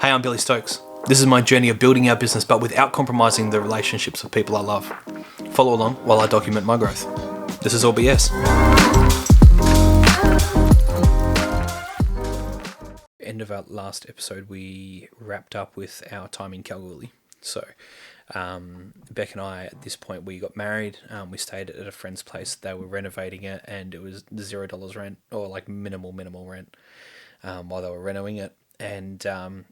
Hey, I'm Billy Stokes. This is my journey of building our business, but without compromising the relationships with people I love. Follow along while I document my growth. This is all BS. End of our last episode, we wrapped up with our time in Kalgoorlie. So, Beck and I, at this point, we got married. We stayed at a friend's place. They were renovating it, and it was $0 rent, or like minimal rent, while they were renovating it. And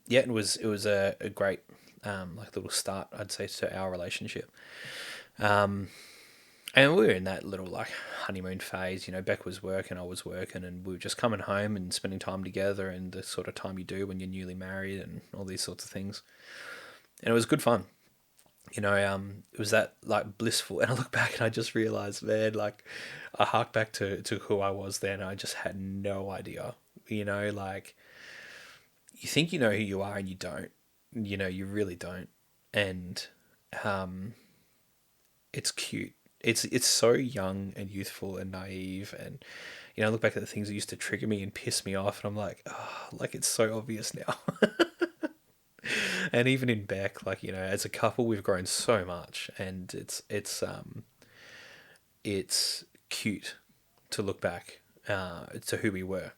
it was a great like little start, I'd say, to our relationship. And we were in that little like honeymoon phase. You know, Beck was working, I was working, and we were just coming home and spending time together, and the sort of time you do when you're newly married and all these sorts of things. And it was good fun. You know, it was that like blissful. And I look back and I just realized, man, like I hark back to who I was then. I just had no idea. You know, like you think you know who you are and you don't. You know, you really don't. And it's cute. It's so young and youthful and naive. And, you know, I look back at the things that used to trigger me and piss me off, and I'm like, oh, like it's so obvious now. And even in Beck, like, you know, as a couple, we've grown so much, and it's cute to look back to who we were.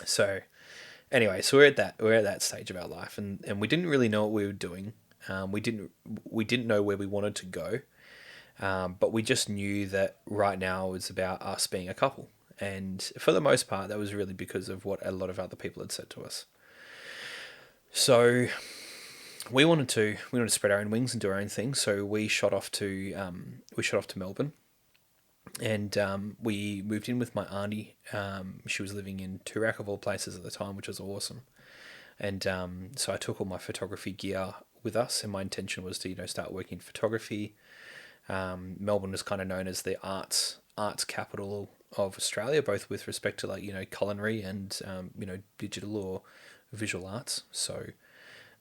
So anyway, so we're at that stage of our life, and we didn't really know what we were doing. We didn't know where we wanted to go, but we just knew that right now it was about us being a couple, and for the most part, that was really because of what a lot of other people had said to us. So we wanted to spread our own wings and do our own thing. So we shot off to Melbourne, and we moved in with my auntie. She was living in Toorak of all places at the time, which was awesome. And so I took all my photography gear with us, and my intention was to start working in photography. Melbourne was kind of known as the arts capital of Australia, both with respect to culinary and digital or visual arts. So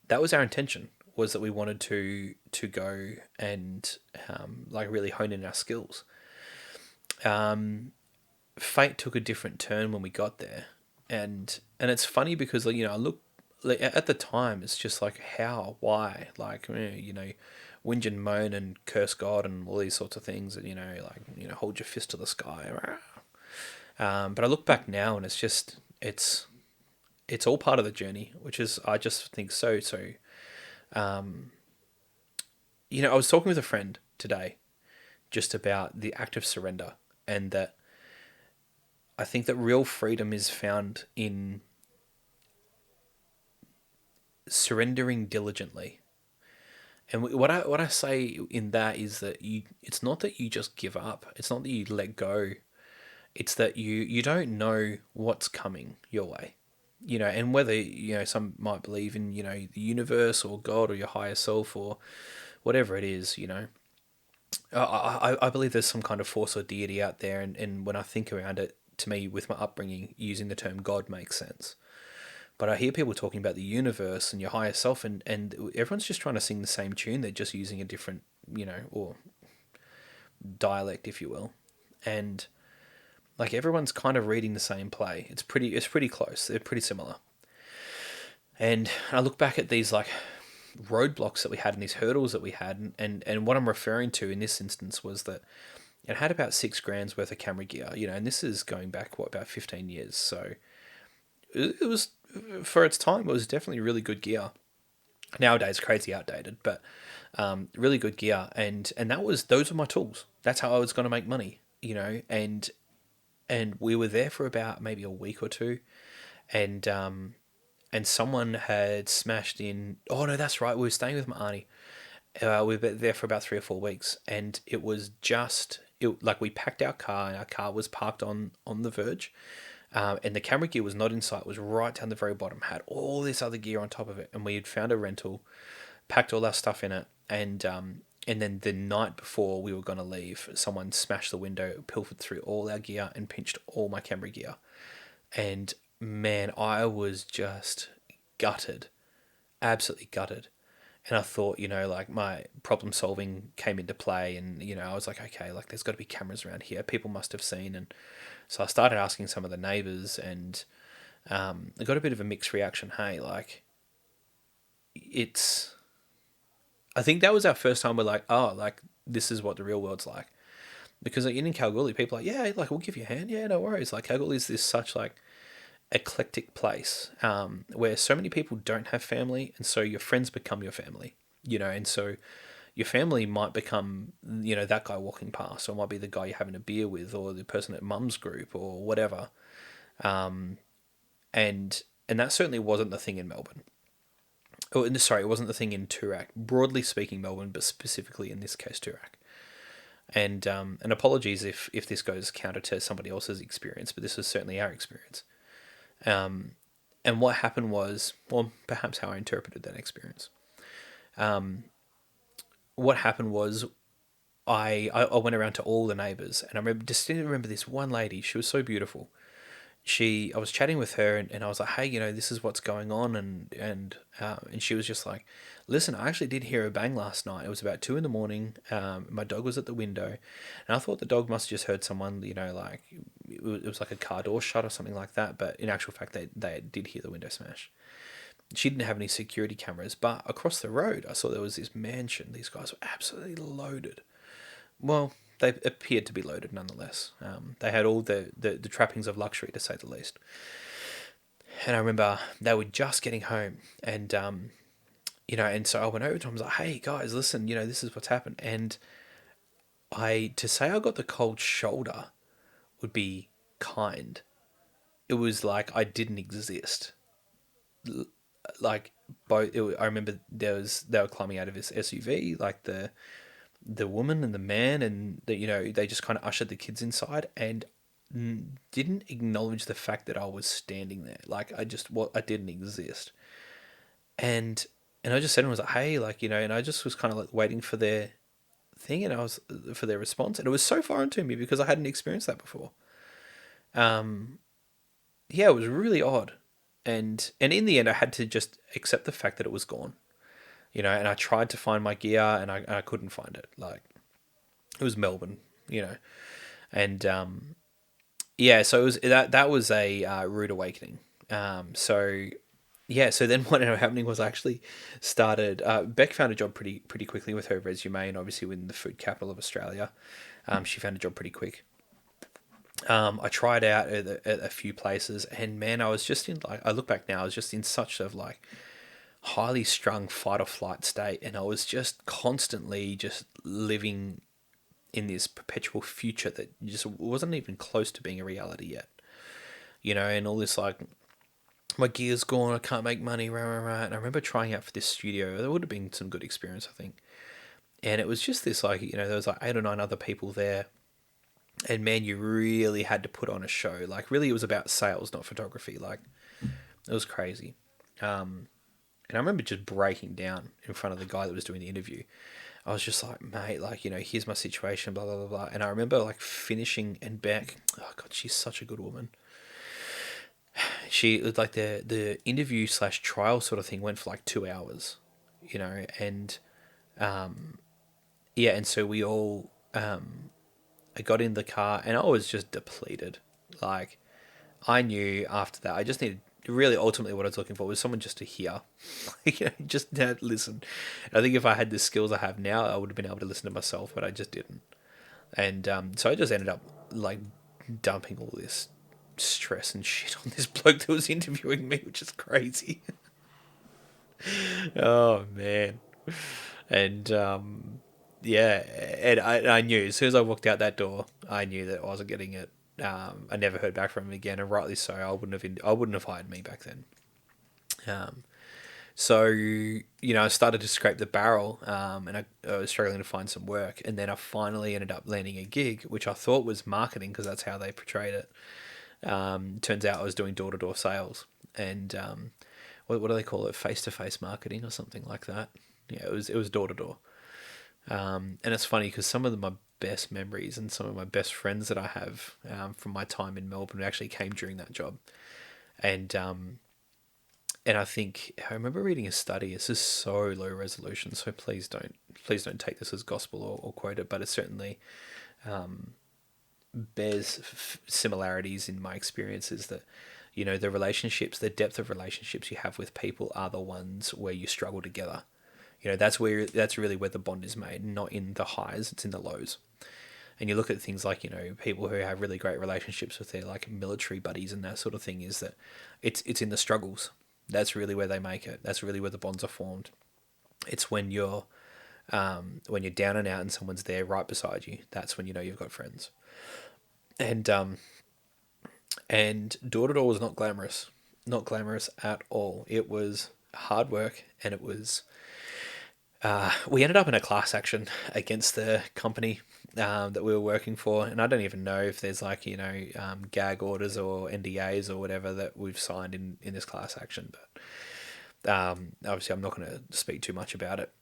that was our intention, was that we wanted to go and really hone in our skills. Fate took a different turn when we got there, and it's funny because I look at the time, it's just like, how, why, whinge and moan and curse God and all these sorts of things, and hold your fist to the sky. But I look back now, and it's all part of the journey, which is, I just think so. I was talking with a friend today just about the act of surrender, and that I think that real freedom is found in surrendering diligently. And what I say in that is that it's not that you just give up. It's not that you let go. It's that you don't know what's coming your way. And whether, some might believe in, the universe or God or your higher self or whatever it is, I believe there's some kind of force or deity out there. And when I think around it, to me, with my upbringing, using the term God makes sense. But I hear people talking about the universe and your higher self, and everyone's just trying to sing the same tune. They're just using a different, or dialect, if you will. And like, everyone's kind of reading the same play. It's pretty close. They're pretty similar. And I look back at these like roadblocks that we had and these hurdles that we had, and what I'm referring to in this instance was that it had about $6,000 worth of camera gear, and this is going back about 15 years. So it was, for its time, it was definitely really good gear. Nowadays, crazy outdated, but really good gear. And those were my tools. That's how I was going to make money, and we were there for about maybe a week or two, and someone had smashed in. Oh no, that's right. We were staying with my auntie. We were there for about 3 or 4 weeks, and it was we packed our car, and our car was parked on the verge, and the camera gear was not in sight. It was right down the very bottom. Had all this other gear on top of it, and we had found a rental, packed all our stuff in it, and then the night before we were going to leave, someone smashed the window, pilfered through all our gear, and pinched all my camera gear. And man, I was just gutted, absolutely gutted. And I thought, my problem solving came into play, and, I was like, okay, like there's got to be cameras around here. People must have seen. And so I started asking some of the neighbours, and I got a bit of a mixed reaction. Hey, like, it's, I think that was our first time we're like, oh, like this is what the real world's like. Because like, in Kalgoorlie, people are like, yeah, like we'll give you a hand, yeah, no worries. Like Kalgoorlie is this such like eclectic place, where so many people don't have family, and so your friends become your family, and so your family might become, that guy walking past, or might be the guy you're having a beer with, or the person at mum's group, or whatever. And that certainly wasn't the thing in Melbourne. Oh, sorry, it wasn't the thing in Toorak. Broadly speaking, Melbourne, but specifically in this case, Toorak. And apologies if this goes counter to somebody else's experience, but this was certainly our experience. And what happened was, well, perhaps how I interpreted that experience. What happened was, I went around to all the neighbours, and I distinctly remember this one lady. She was so beautiful. I was chatting with her, and I was like, hey, this is what's going on, and she was just like, listen, I actually did hear a bang last night. It was about 2 a.m. My dog was at the window, and I thought the dog must have just heard someone, like it was like a car door shut or something like that. But in actual fact, they did hear the window smash. She didn't have any security cameras, but across the road, I saw there was this mansion. These guys were absolutely loaded. Well, they appeared to be loaded nonetheless. They had all the trappings of luxury, to say the least. And I remember they were just getting home, and so I went over to them. I was like, "Hey guys, listen, this is what's happened." And to say I got the cold shoulder would be kind. It was like I didn't exist. Like I remember they were climbing out of this SUV, like the woman and the man, and they just kind of ushered the kids inside and didn't acknowledge the fact that I was standing there. Like I didn't exist, and I just said to them, I was like, hey, like and I just was kind of like waiting for their thing, and I was for their response, and it was so foreign to me because I hadn't experienced that before. Yeah, it was really odd, and in the end, I had to just accept the fact that it was gone. And I tried to find my gear, and I couldn't find it. Like it was Melbourne, and yeah, so it was that was a rude awakening. So yeah, so then what ended up happening was I actually started. Beck found a job pretty quickly with her resume, and obviously within the food capital of Australia, she found a job pretty quick. I tried out at a few places, and man, I was just in like I look back now, I was just in such of like highly strung fight or flight state, and I was just constantly just living in this perpetual future that just wasn't even close to being a reality yet. And all this like my gear's gone, I can't make money, rah rah rah. And I remember trying out for this studio. There would have been some good experience, I think. And it was just this like there was like 8 or 9 other people there, and man, you really had to put on a show. Like really, it was about sales, not photography. Like it was crazy. And I remember just breaking down in front of the guy that was doing the interview. I was just like, mate, like, here's my situation, blah, blah, blah, blah. And I remember like finishing, and Beck, oh God, she's such a good woman. She was like the interview slash trial sort of thing went for like 2 hours, and yeah. And so we all, I got in the car, and I was just depleted. Like I knew after that, I just needed, really ultimately what I was looking for was someone just to hear, just to listen. And I think if I had the skills I have now, I would have been able to listen to myself, but I just didn't. And so I just ended up like dumping all this stress and shit on this bloke that was interviewing me, which is crazy. Oh man. And yeah, and I knew as soon as I walked out that door, I knew that I wasn't getting it. I never heard back from him again, and rightly so. I wouldn't have hired me back then. So I started to scrape the barrel, and I was struggling to find some work, and then I finally ended up landing a gig, which I thought was marketing because that's how they portrayed it. Turns out I was doing door to door sales, and what do they call it? Face to face marketing or something like that. Yeah, it was door to door. And it's funny because some of my best memories and some of my best friends that I have from my time in Melbourne actually came during that job. And I think I remember reading a study. This is so low resolution, so please don't take this as gospel or quote it, but it certainly bears similarities in my experiences that You know, the relationships, the depth of relationships you have with people are the ones where you struggle together. You know, that's really where the bond is made, not in the highs, it's in the lows. And you look at things like, you know, people who have really great relationships with their like military buddies and that sort of thing, is that it's in the struggles. That's really where they make it. That's really where the bonds are formed. It's when you're down and out and someone's there right beside you. That's when you know you've got friends. And door to door was not glamorous at all. It was hard work, and it was. We ended up in a class action against the company that we were working for, and I don't even know if there's like, you know, gag orders or NDAs or whatever that we've signed in this class action. But obviously, I'm not going to speak too much about it.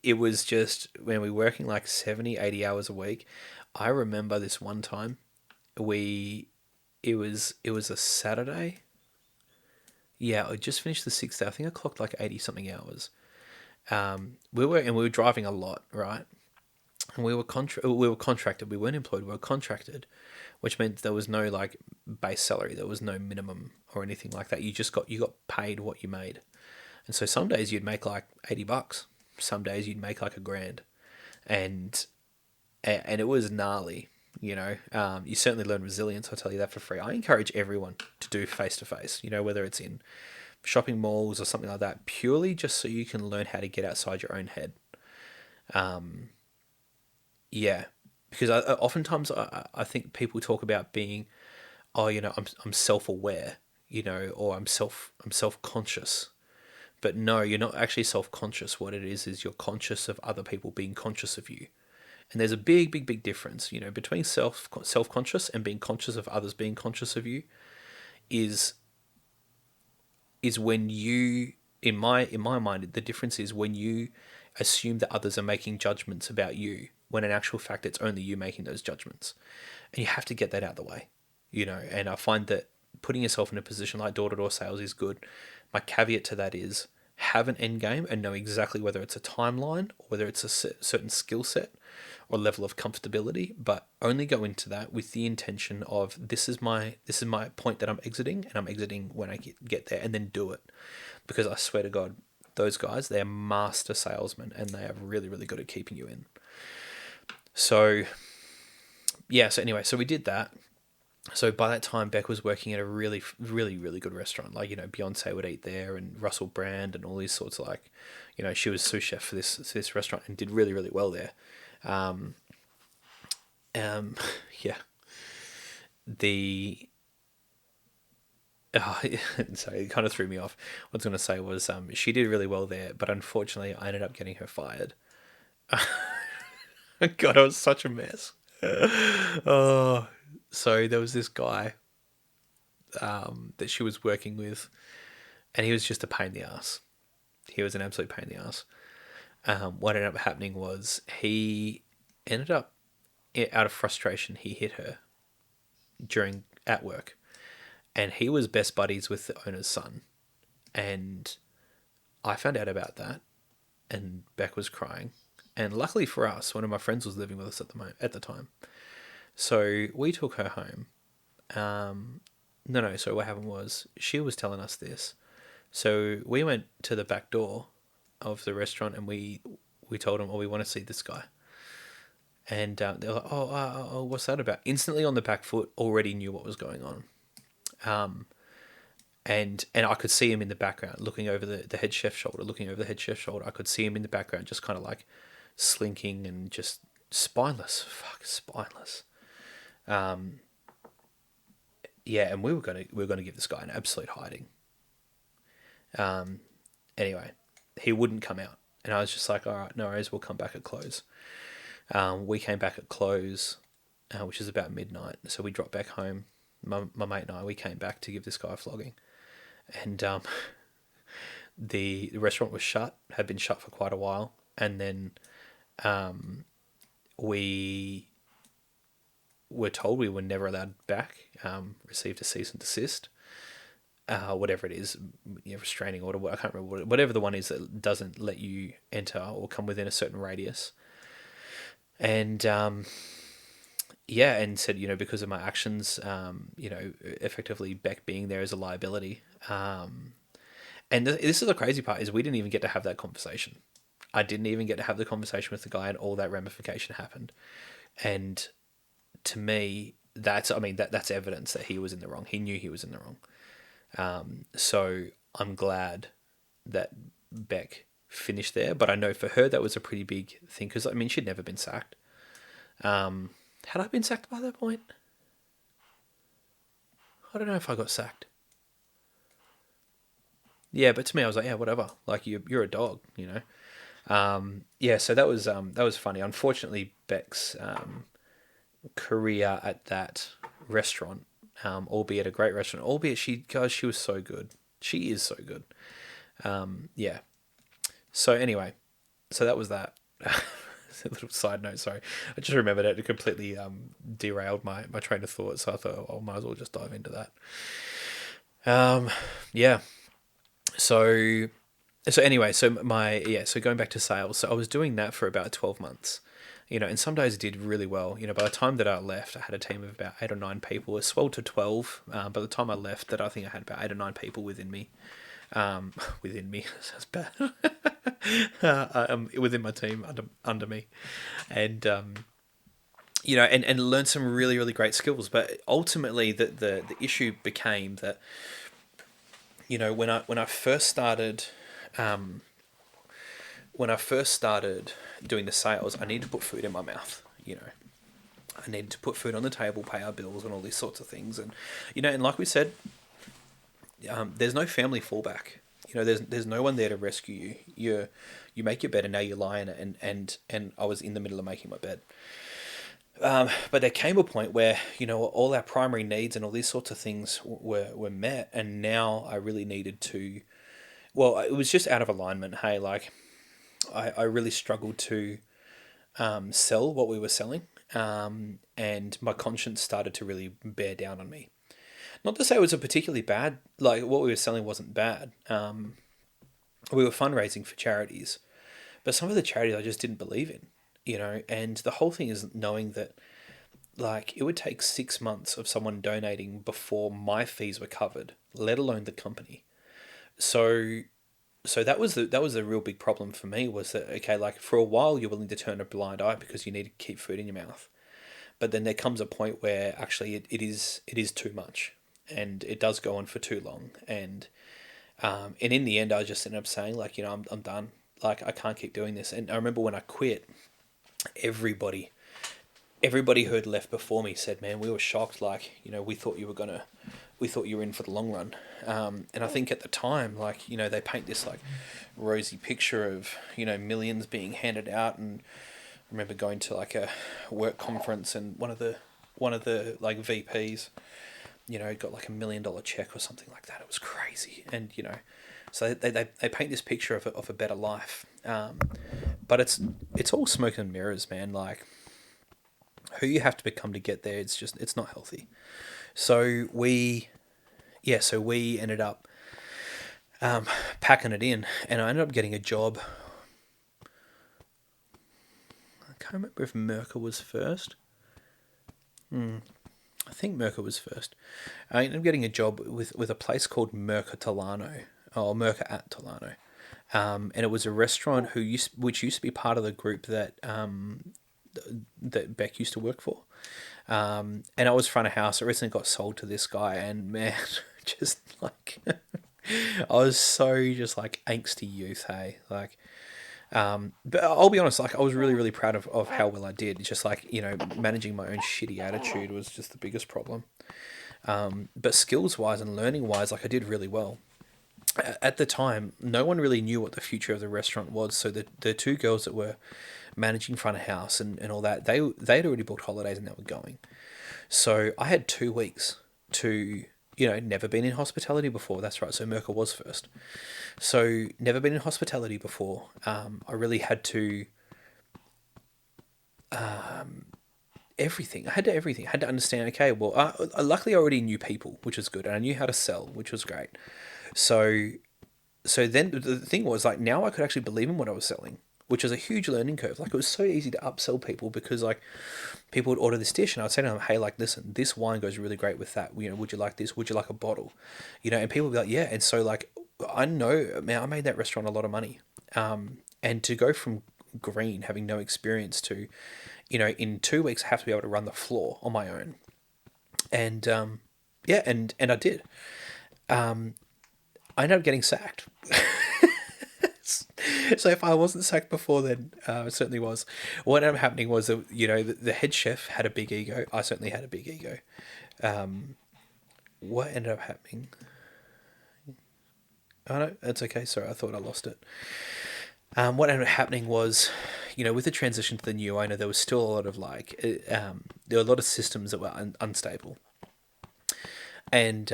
It was just when we were working like 70, 80 hours a week. I remember this one time it was a Saturday. Yeah, I just finished the 6th day. I think I clocked like 80 something hours. We were driving a lot, right? And we were contracted. We weren't employed. We were contracted, which meant there was no like base salary. There was no minimum or anything like that. You got paid what you made. And so some days you'd make like $80. Some days you'd make like $1,000, and it was gnarly. You know, you certainly learn resilience. I'll tell you that for free. I encourage everyone to do face to face. You know, whether it's in shopping malls or something like that, purely just so you can learn how to get outside your own head. Yeah, because oftentimes I think people talk about being, oh, you know, I'm self aware, you know, or I'm self conscious. But no, you're not actually self conscious. What it is you're conscious of other people being conscious of you. And there's a big, big, big difference, you know, between self conscious and being conscious of others being conscious of you. Is when you, in my mind, the difference is when you assume that others are making judgments about you, when in actual fact it's only you making those judgments. And you have to get that out of the way, you know. And I find that putting yourself in a position like door-to-door sales is good. My caveat to that is have an end game and know exactly whether it's a timeline or whether it's a certain skill set or level of comfortability, but only go into that with the intention of this is my point that I'm exiting, and I'm exiting when I get there, and then do it. Because I swear to God, those guys, they're master salesmen, and they are really, really good at keeping you in. So yeah, so anyway, so we did that. So by that time, Beck was working at a really, really, really good restaurant. Like, you know, Beyonce would eat there, and Russell Brand, and all these sorts of, like, you know, she was sous chef for this restaurant and did really, really well there. Yeah. The sorry, it kind of threw me off. What I was going to say was, she did really well there, but unfortunately, I ended up getting her fired. God, I was such a mess. Oh, so there was this guy that she was working with, and he was just a pain in the ass. He was an absolute pain in the ass. What ended up happening was he ended up, out of frustration, he hit her at work, and he was best buddies with the owner's son, and I found out about that, and Beck was crying, and luckily for us, one of my friends was living with us at the time, so we took her home. No, so what happened was she was telling us this, so we went to the back door of the restaurant, and we told them, oh, we want to see this guy. And they're like, oh, what's that about? Instantly on the back foot, already knew what was going on. And I could see him in the background, looking over the head chef's shoulder. I could see him in the background, just kind of like slinking and just spineless. Fuck, spineless. Yeah, and we were gonna give this guy an absolute hiding. Anyway, he wouldn't come out, and I was just like, all right, no worries, we'll come back at close. We came back at close, which is about midnight. So we dropped back home. My mate and I, we came back to give this guy a flogging. And the restaurant was shut, had been shut for quite a while. And then we were told we were never allowed back, received a cease and desist. Whatever it is, restraining order, I can't remember, whatever the one is that doesn't let you enter or come within a certain radius. And yeah, and said, because of my actions, effectively Beck being there as a liability. And this is the crazy part, is we didn't even get to have that conversation. I didn't even get to have the conversation with the guy, and all that ramification happened. And to me, that's evidence that he was in the wrong. He knew he was in the wrong. So I'm glad that Beck finished there, but I know for her that was a pretty big thing, because she'd never been sacked. Had I been sacked by that point? I don't know if I got sacked. Yeah, but to me, I was like, yeah, whatever. Like, you're a dog, Yeah, so that was funny. Unfortunately, Beck's career at that restaurant, albeit a great restaurant, albeit she was so good. She is so good. Yeah. So anyway, so that was that. A little side note, sorry. I just remembered it completely derailed my train of thought, so I thought, I might as well just dive into that. Yeah. So anyway, so going back to sales, so I was doing that for about 12 months, and some days I did really well. By the time that I left, I had a team of about 8 or 9 people. It swelled to 12. By the time I left, that I think I had about 8 or 9 people within me. Within me, that's bad. Within my team, under me, and and learn some really, really great skills. But ultimately, the issue became that, when I first started, doing the sales, I needed to put food in my mouth. I needed to put food on the table, pay our bills, and all these sorts of things. And and like we said, there's no family fallback. There's no one there to rescue you. You make your bed, and now you lie in it. And I was in the middle of making my bed. But there came a point where all our primary needs and all these sorts of things were met, and now I really needed to. Well, it was just out of alignment. Hey, like I really struggled to sell what we were selling, and my conscience started to really bear down on me. Not to say it was a particularly bad, like what we were selling wasn't bad. We were fundraising for charities, but some of the charities I just didn't believe in, and the whole thing is knowing that, like, it would take 6 months of someone donating before my fees were covered, let alone the company. So that was the real big problem for me, was that, okay, like, for a while you're willing to turn a blind eye because you need to keep food in your mouth, but then there comes a point where actually it is too much, and it does go on for too long, and in the end I just ended up saying, like, I'm done. Like, I can't keep doing this. And I remember when I quit, everybody who had left before me said, man, we were shocked. Like, we thought you were in for the long run. And I think at the time, like, they paint this like rosy picture of, millions being handed out. And I remember going to like a work conference, and one of the like VPs, got like $1 million check or something like that. It was crazy. And, so they paint this picture of a better life. But it's all smoke and mirrors, man. Like, who you have to become to get there, it's not healthy. So we ended up packing it in, and I ended up getting a job. I can't remember if Merca was first. I think Merca was first. I ended up getting a job with a place called Merca Tolano, or Merca at Tolano. And it was a restaurant which used to be part of the group that Beck used to work for. And I was front of house. It recently got sold to this guy, and man, just like I was so just like angsty youth, hey, like. But I'll be honest, like, I was really, really proud of how well I did. It's just like, managing my own shitty attitude was just the biggest problem. But skills wise and learning wise, like, I did really well. At the time, no one really knew what the future of the restaurant was. So the two girls that were managing front of house and all that, they'd already booked holidays and they were going. So I had 2 weeks to, never been in hospitality before. That's right. So Merca was first. So never been in hospitality before. I really had to, everything. I had to everything. I had to understand, okay, well, luckily I already knew people, which was good. And I knew how to sell, which was great. So then the thing was, like, now I could actually believe in what I was selling, which was a huge learning curve. Like, it was so easy to upsell people because, like, people would order this dish and I'd say to them, hey, like, listen, this wine goes really great with that. You know, would you like this? Would you like a bottle? You know, and people would be like, yeah. And so, like, I know, man, I made that restaurant a lot of money. And to go from green, having no experience, to, you know, in 2 weeks, I have to be able to run the floor on my own. And, yeah, and I did. I ended up getting sacked. So if I wasn't sacked before then, it certainly was. What ended up happening was that, you know, the head chef had a big ego. I certainly had a big ego. What ended up happening? Oh no, that's okay. Sorry, I thought I lost it. What ended up happening was, you know, with the transition to the new owner, there was still a lot of like, there were a lot of systems that were unstable, and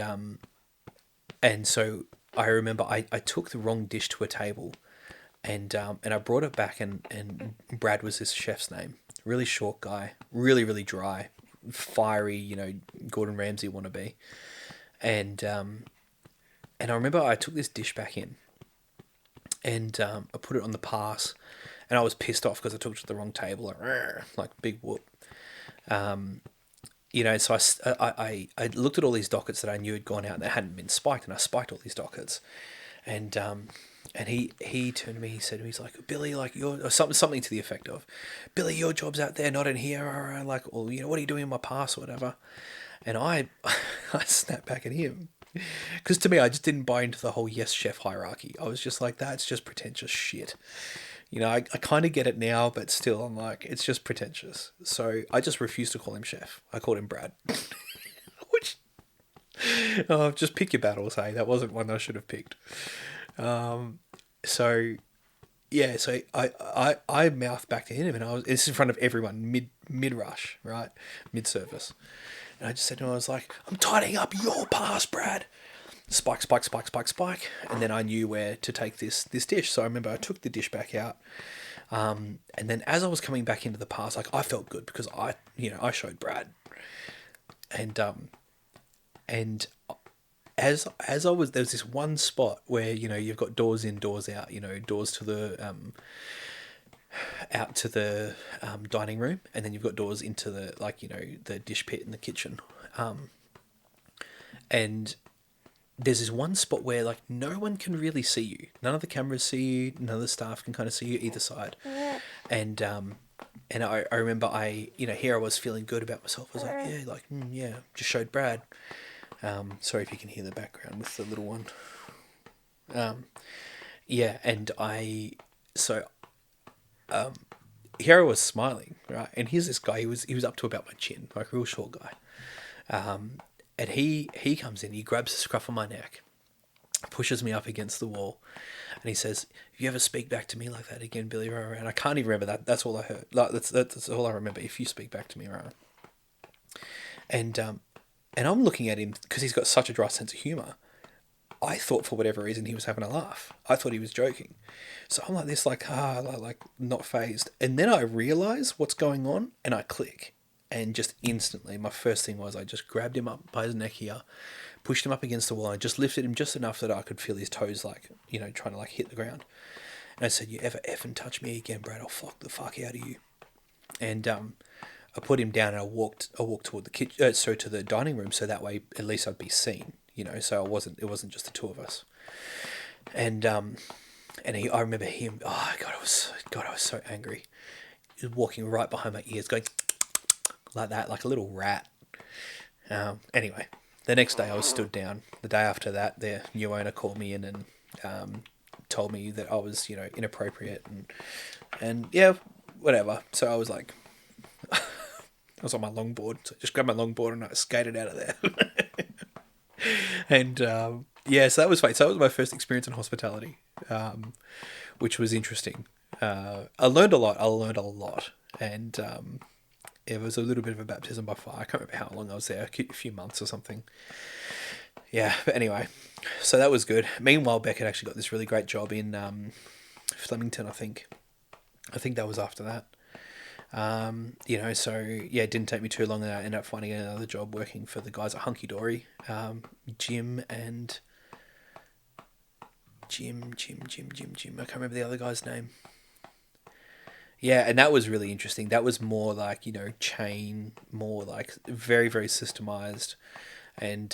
so I remember I took the wrong dish to a table, and I brought it back, and Brad was this chef's name. Really short guy, really dry, fiery, you know, Gordon Ramsay wannabe, and I remember I took this dish back in, and I put it on the pass, and I was pissed off because I took it to the wrong table, like big whoop. You know, so I looked at all these dockets that I knew had gone out and that hadn't been spiked, and I spiked all these dockets, and he turned to me, he said to me, he's like, Billy, like, or something to the effect of, Billy, your job's out there, not in here, like, or, you know, what are you doing in my pass or whatever, and I snapped back at him. Because to me, I just didn't buy into the whole yes chef hierarchy. I was just like, that's just pretentious shit. You know, I kind of get it now, but still, I'm like, it's just pretentious. So I just refused to call him chef. I called him Brad. Which, oh, just pick your battles, hey? That wasn't one I should have picked. So, yeah, so I mouthed back to him, and this is in front of everyone, mid rush, right? Mid service. And I just said to him, I was like, I'm tidying up your pass, Brad. Spike. And then I knew where to take this dish. So I remember I took the dish back out. And then as I was coming back into the pass, like, I felt good because I showed Brad. And as I was, there was this one spot where, you know, you've got doors in, doors out, you know, doors to the, out to the dining room, and then you've got doors into the, like, you know, the dish pit in the kitchen, and there's this one spot where, like, no one can really see you, none of the cameras see you, none of the staff can kind of see you either side, and I remember here I was feeling good about myself. I was like, yeah, just showed Brad. Sorry if you can hear the background with the little one. Yeah, and here I was smiling, right? And here's this guy. He was up to about my chin, like a real short guy. And he comes in. He grabs the scruff of my neck, pushes me up against the wall, and he says, "If you ever speak back to me like that again, Billy," and I can't even remember that. That's all I heard. Like, that's all I remember. If you speak back to me, right? And I'm looking at him because he's got such a dry sense of humor. I thought for whatever reason he was having a laugh. I thought he was joking. So I'm like this, like not phased. And then I realise what's going on, and I click. And just instantly, my first thing was I just grabbed him up by his neck here, pushed him up against the wall, and I just lifted him just enough that I could feel his toes, like, you know, trying to, like, hit the ground. And I said, "You ever effing touch me again, Brad, I'll fuck the fuck out of you." And I put him down, and I walked toward the kitchen, to the dining room, so that way at least I'd be seen, you know. So it wasn't just the two of us. And I remember him. Oh God, I was so angry. He was walking right behind my ears, going like that, like a little rat. Anyway, the next day I was stood down. The day after that, the new owner called me in and told me that I was, you know, inappropriate and yeah, whatever. So I was like, I was on my longboard, so I just grabbed my longboard and I skated out of there. And yeah, so that was fun. So that was my first experience in hospitality, which was interesting. I learned a lot, and it was a little bit of a baptism by fire. I can't remember how long I was there, a few months or something. Yeah, but anyway, so that was good. Meanwhile, Beckett actually got this really great job in Flemington, I think. I think that was after that. You know, so yeah, it didn't take me too long, and I ended up finding another job working for the guys at Hunky Dory, Jim. I can't remember the other guy's name. Yeah, and that was really interesting. That was more like, chain, more like very, very systemized. And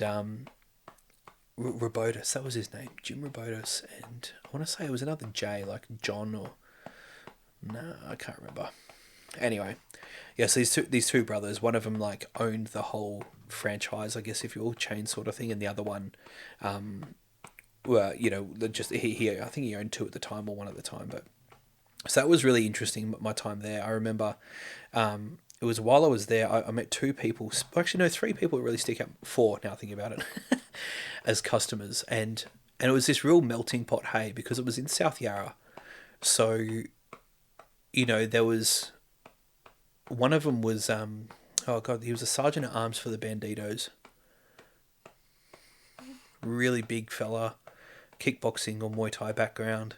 Robotus, that was his name, Jim Robotus. And I want to say it was another J, like John or. No, I can't remember. Anyway, yeah, so these two brothers, one of them like owned the whole franchise, I guess, if you will, chain sort of thing, and the other one, well, just he I think he owned two at the time or one at the time, but so that was really interesting. My time there, I remember, it was while I was there, I met two people, actually no, three people that really stick out, four now thinking about it, as customers, and it was this real melting pot, hey, because it was in South Yarra, so there was one of them was oh god, he was a sergeant at arms for the Banditos, really big fella, kickboxing or Muay Thai background.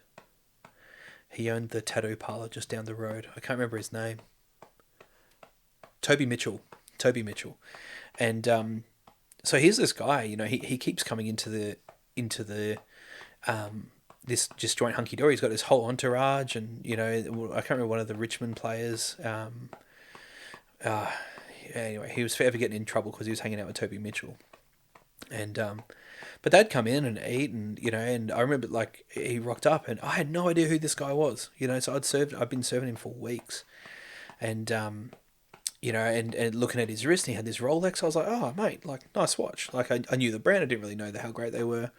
He owned the tattoo parlor just down the road. I can't remember his name. Toby Mitchell. Toby Mitchell. And so here's this guy. He keeps coming into the this just joint hunky dory. He's got his whole entourage, and I can't remember one of the Richmond players. Anyway, he was forever getting in trouble because he was hanging out with Toby Mitchell, and but they'd come in and eat, and I remember like he rocked up, and I had no idea who this guy was. So I'd been serving him for weeks, and and looking at his wrist, and he had this Rolex. I was like, oh mate, like nice watch. Like I knew the brand, I didn't really know how great they were,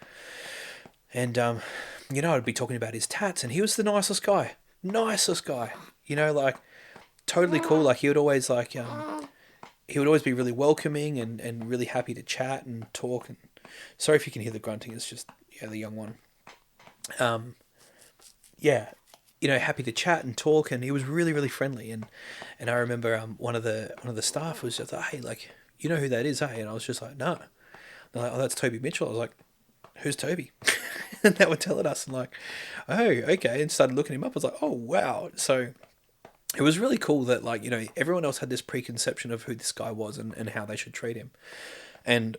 and I'd be talking about his tats, and he was the nicest guy, like totally cool. Like he would always be really welcoming and really happy to chat and talk. And sorry if you can hear the grunting. It's just the young one. Yeah, happy to chat and talk, and he was really really friendly. And I remember one of the staff was just like, hey, like you know who that is, hey? And I was just like, no. They're like, oh, that's Toby Mitchell. I was like, who's Toby? And they were telling us, and like, oh, okay, and started looking him up. I was like, oh wow. So it was really cool that like everyone else had this preconception of who this guy was and how they should treat him, and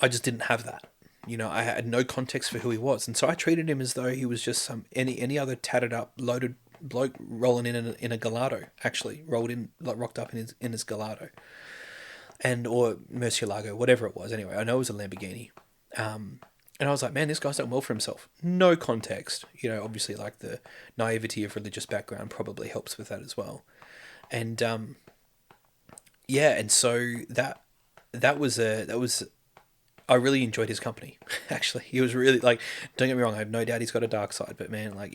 I just didn't have that. I had no context for who he was, and so I treated him as though he was just any other tatted up loaded bloke rolling in a Gallardo, actually rocked up in his Gallardo, and or Murcielago, whatever it was. Anyway, I know it was a Lamborghini. And I was like, man, this guy's done well for himself. No context. Obviously, like the naivety of religious background probably helps with that as well. And yeah, and so that was I really enjoyed his company. Actually, he was really like. Don't get me wrong. I have no doubt he's got a dark side, but man, like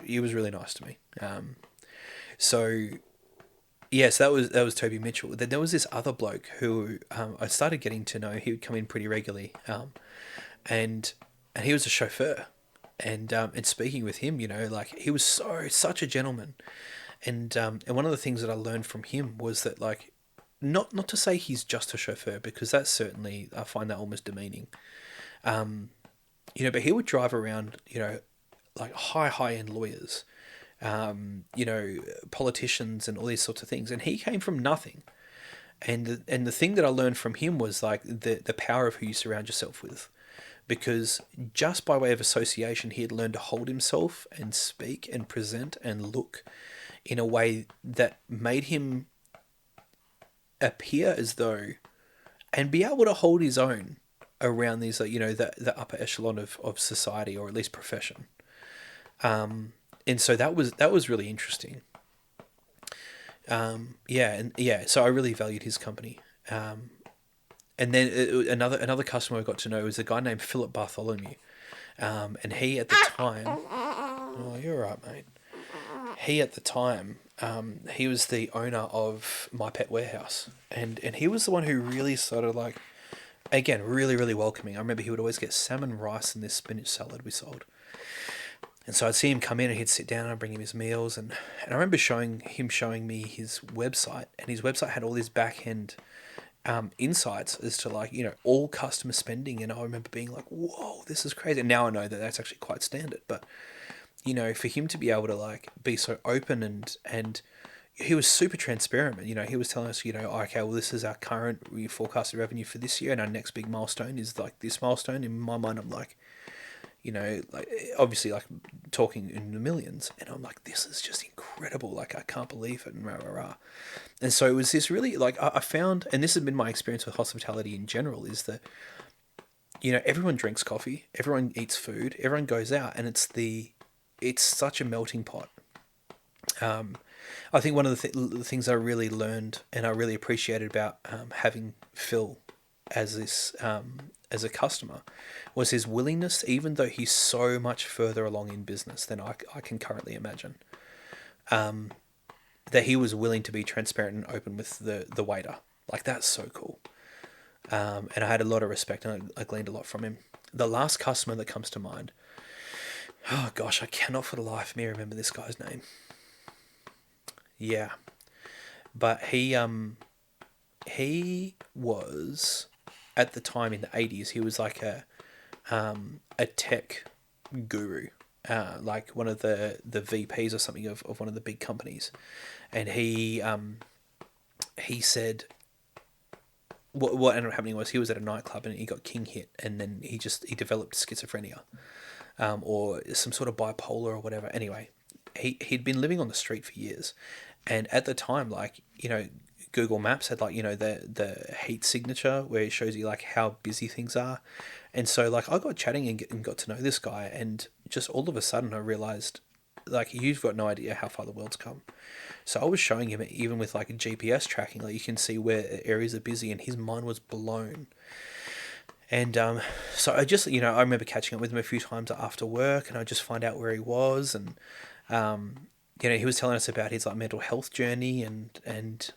he was really nice to me. So yes, that was Toby Mitchell. Then there was this other bloke who I started getting to know. He would come in pretty regularly. And he was a chauffeur, and speaking with him, like he was such a gentleman, and one of the things that I learned from him was that like, not to say he's just a chauffeur, because that's certainly, I find that almost demeaning, but he would drive around, like high end lawyers, politicians and all these sorts of things, and he came from nothing, and the thing that I learned from him was like the power of who you surround yourself with. Because just by way of association, he had learned to hold himself and speak and present and look in a way that made him appear as though, and be able to hold his own around these, the upper echelon of society, or at least profession. And so that was really interesting. So I really valued his company. And then another customer I got to know was a guy named Philip Bartholomew, and he at the time, oh, you're right, mate. He at the time, he was the owner of My Pet Warehouse, and he was the one who really sort of like, again, really really welcoming. I remember he would always get salmon rice and this spinach salad we sold, and so I'd see him come in and he'd sit down and I'd bring him his meals, and I remember showing me his website, and his website had all this back end. Insights as to like all customer spending, and I remember being like, whoa, this is crazy. And now I know that that's actually quite standard, but for him to be able to like be so open, and he was super transparent. He was telling us, okay, well, this is our current forecasted revenue for this year, and our next big milestone is like this milestone. In my mind, I'm like, like obviously like talking in the millions, and I'm like, this is just incredible. Like, I can't believe it, and rah rah rah. And so it was this really, like, I found, and this has been my experience with hospitality in general, is that, everyone drinks coffee, everyone eats food, everyone goes out, and it's such a melting pot. I think one of the things I really learned and I really appreciated about having Phil as as a customer was his willingness, even though he's so much further along in business than I can currently imagine, that he was willing to be transparent and open with the waiter. Like, that's so cool. And I had a lot of respect, and I gleaned a lot from him. The last customer that comes to mind, oh gosh, I cannot for the life of me remember this guy's name. Yeah, but he was, at the time in the 80s, he was like a tech guru, like one of the VPs or something of one of the big companies, and he said what ended up happening was he was at a nightclub and he got king hit, and then he developed schizophrenia, or some sort of bipolar or whatever. Anyway, he'd been living on the street for years, and at the time, like, Google Maps had, like, the heat signature where it shows you like how busy things are, and so, like, I got chatting and got to know this guy, and just all of a sudden I realized, like, you've got no idea how far the world's come. So I was showing him, even with like GPS tracking, like, you can see where areas are busy, and his mind was blown. And so I just, I remember catching up with him a few times after work, and I just find out where he was, and he was telling us about his, like, mental health journey, and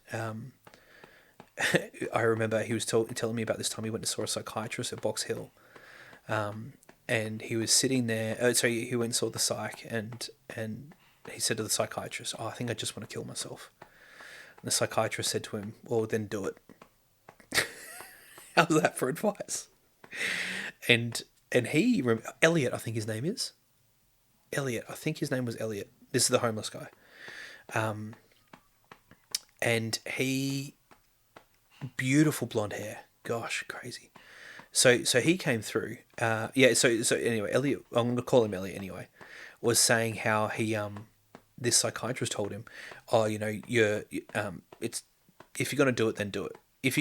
I remember he was telling me about this time he went to saw a psychiatrist at Box Hill, and he was sitting there. So he went and saw the psych, and he said to the psychiatrist, "Oh, I think I just want to kill myself." And the psychiatrist said to him, "Well, then do it." How's that for advice? And Elliot, I think his name is Elliot. I think his name was Elliot. This is the homeless guy. And he, beautiful blonde hair. Gosh, crazy. So he came through. So anyway, Elliot, I'm going to call him Elliot anyway, was saying how he this psychiatrist told him, "Oh, it's, if you're going to do it, then do it. He's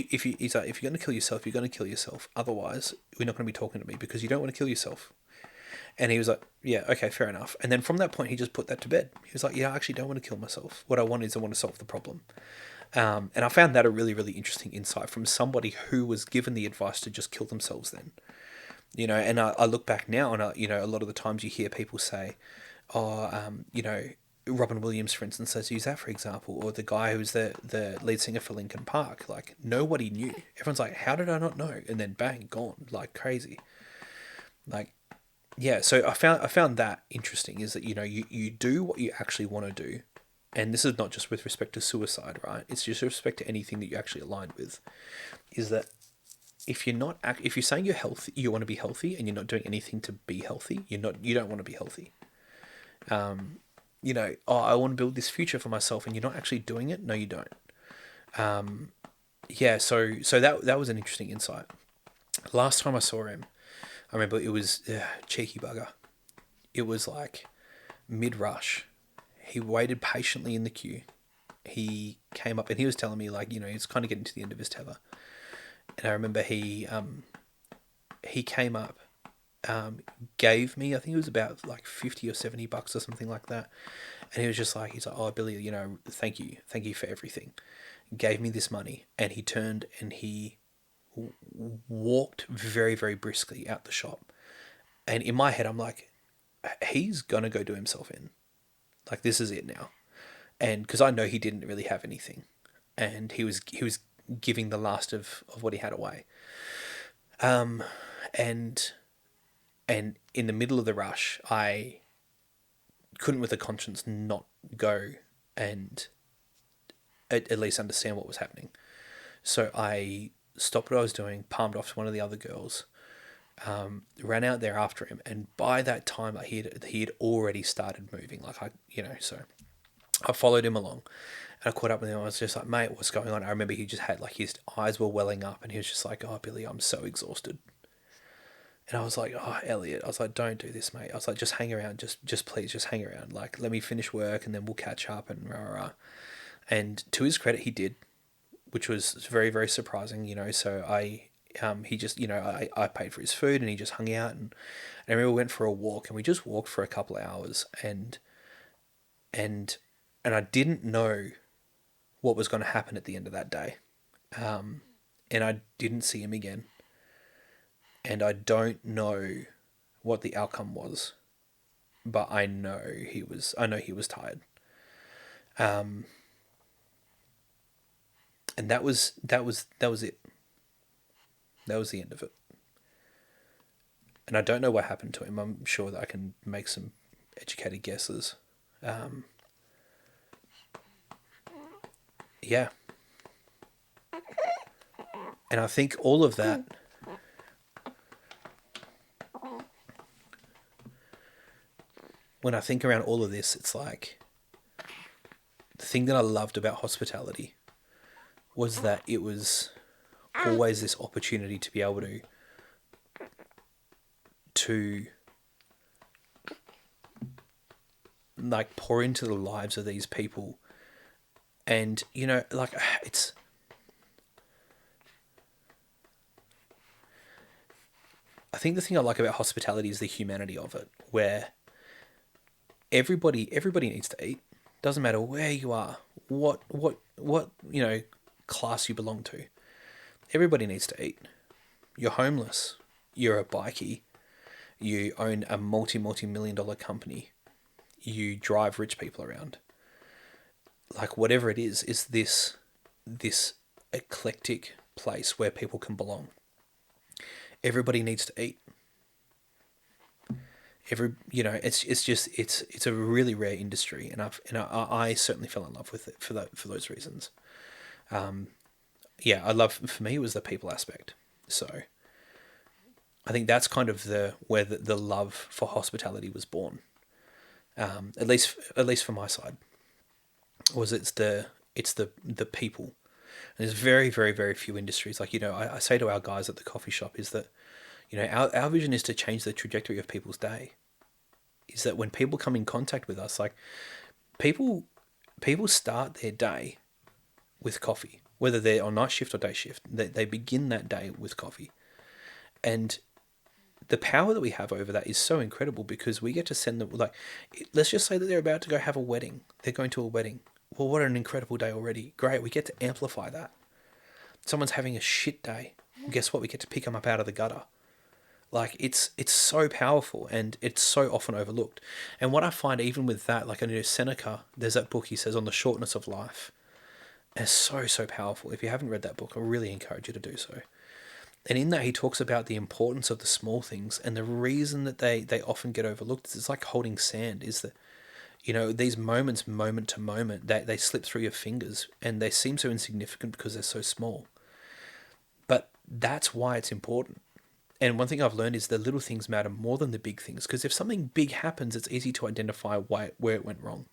like, if you're going to kill yourself, you're going to kill yourself. Otherwise, we're not going to be talking to me, because you don't want to kill yourself." And he was like, "Yeah, okay, fair enough." And then from that point, he just put that to bed. He was like, "Yeah, I actually don't want to kill myself. What I want is, I want to solve the problem." And I found that a really, really interesting insight from somebody who was given the advice to just kill themselves then. And I look back now, and a lot of the times you hear people say, "Oh, Robin Williams, for instance, let's use that for example, or the guy who's the lead singer for Linkin Park. Like, nobody knew. Everyone's like, how did I not know?" And then bang, gone, like crazy. Like, yeah. So I found that interesting, is that, you do what you actually want to do, and this is not just with respect to suicide, right? It's just with respect to anything that you actually align with. Is that if you're saying you're healthy, you want to be healthy, and you're not doing anything to be healthy, you don't want to be healthy. Oh, I want to build this future for myself, and you're not actually doing it. No, you don't. Yeah. So that was an interesting insight. Last time I saw him, I remember it was cheeky bugger. It was like mid-rush. He waited patiently in the queue. He came up and he was telling me, like, he's kind of getting to the end of his tether. And I remember he came up, gave me, I think it was about like $50 or $70 or something like that. And he was just like, he's like, "Oh, Billy, thank you for everything." Gave me this money, and he turned and he walked very, very briskly out the shop. And in my head, I'm like, he's gonna go do himself in. Like, this is it now. And because I know he didn't really have anything, and he was giving the last of what he had away. And in the middle of the rush, I couldn't with a conscience not go and at least understand what was happening. So I stopped what I was doing, palmed off to one of the other girls, ran out there after him, and by that time, like, he had already started moving. Like, so I followed him along, and I caught up with him. I was just like, "Mate, what's going on?" I remember he just had, like, his eyes were welling up, and he was just like, "Oh, Billy, I'm so exhausted." And I was like, oh, Elliot, I was like, don't do this, mate. I was like, just hang around, just please, just hang around. Like, let me finish work and then we'll catch up and rah, rah, rah. And to his credit, he did, which was very, very surprising, you know. So he just, you know, I paid for his food and he just hung out, and I remember we went for a walk and we just walked for a couple of hours, and I didn't know what was going to happen at the end of that day. And I didn't see him again. And I don't know what the outcome was, but I know he was tired. And that was it. That was the end of it. And I don't know what happened to him. I'm sure that I can make some educated guesses. Yeah. And I think all of that, when I think around all of this, it's like, the thing that I loved about hospitality was that it was always this opportunity to be able to like pour into the lives of these people. And, you know, like, it's, I think the thing I like about hospitality is the humanity of it, where everybody needs to eat. Doesn't matter where you are, what you know, class you belong to. Everybody needs to eat. You're homeless. You're a bikie. You own a multi-million-dollar company. You drive rich people around. Like, whatever it is this eclectic place where people can belong. Everybody needs to eat. You know, it's a really rare industry, and I certainly fell in love with it for those reasons. Yeah, for me, it was the people aspect. So I think that's kind of where the love for hospitality was born. At least from my side, it's the people. And there's very, very, very few industries. Like, you know, I say to our guys at the coffee shop is that, you know, our vision is to change the trajectory of people's day. Is that when people come in contact with us, like, people start their day with coffee, whether they're on night shift or day shift. They begin that day with coffee. And the power that we have over that is so incredible, because we get to send them, like, let's just say that they're about to go have a wedding. They're going to a wedding. Well, what an incredible day already. Great, we get to amplify that. Someone's having a shit day. Well, guess what? We get to pick them up out of the gutter. Like, it's so powerful, and it's so often overlooked. And what I find even with that, like, I know Seneca, there's that book he says on the shortness of life. And it's so, so powerful. If you haven't read that book, I really encourage you to do so. And in that, he talks about the importance of the small things, and the reason that they often get overlooked is it's like holding sand, is that, you know, these moments, moment to moment, they slip through your fingers, and they seem so insignificant because they're so small. But that's why it's important. And one thing I've learned is the little things matter more than the big things, because if something big happens, it's easy to identify where it went wrong.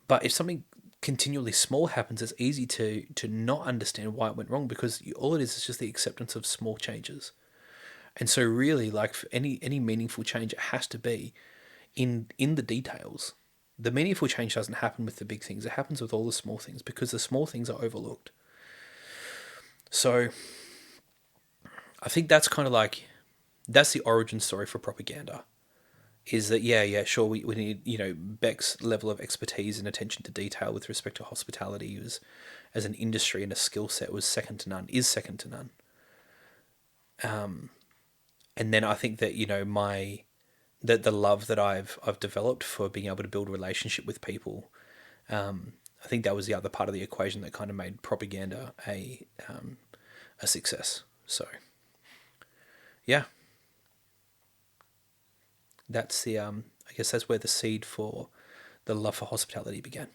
But if something continually small happens, it's easy to not understand why it went wrong, because all it is just the acceptance of small changes. And so really, like, for any meaningful change, it has to be in the details. The meaningful change doesn't happen with the big things. It happens with all the small things, because the small things are overlooked. So I think that's kind of like, that's the origin story for propaganda. Is that, yeah, sure, we need, you know, Beck's level of expertise and attention to detail with respect to hospitality was, as an industry and a skill set, was second to none. And then I think that, you know, the love that I've developed for being able to build a relationship with people, I think that was the other part of the equation that kind of made propaganda a success. So, yeah. That's I guess that's where the seed for the love for hospitality began.